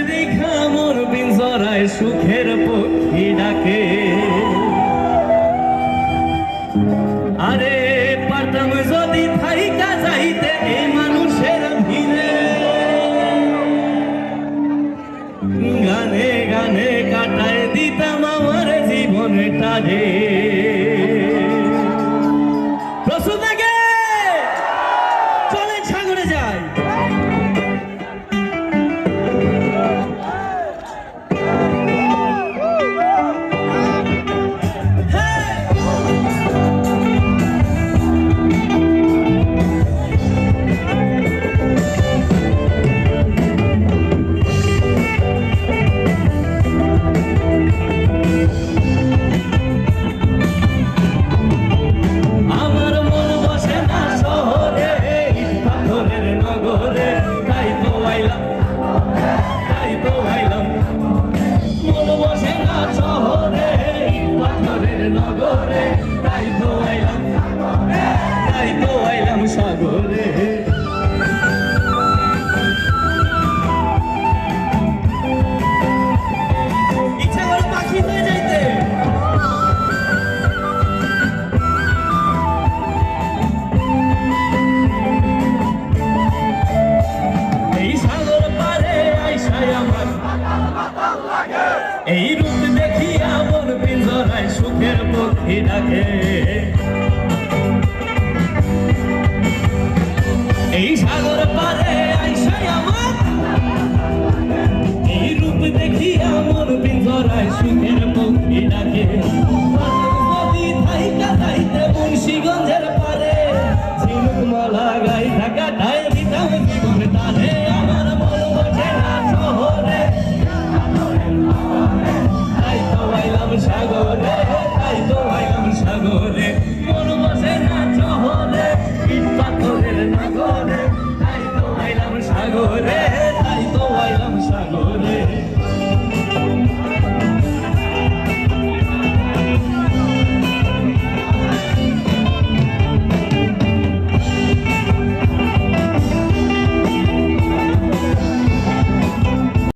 দেখা মোর পিঞ্জরায় সুখের পক্ষী ডাকে আরে পারতাম যদি থাইকা যাইতে এই মানুষের ভিড়ে গানে গানে কাটায় দিতাম আমার জীবনটা রে প্রস্তুত আগে চলেন সাগরে যাই নগরে তাই তো আইলাম সাগরে ইচ্ছা করে পাখি হয়ে যাইতে এই সাগর পারে আইসায় আমার এই রূপ দেখিয়া মন পিঞ্জরায় সুখের পক্ষী ডাকে এই সাগর পারে আইসাই আমার এই রূপ দেখিয়া মন পিঞ্জরায় সুখের পক্ষী ডাকে যদি থাইকা যাইতে মুন্সিগঞ্জের পারে ঝিনুক মালা গাই থাকা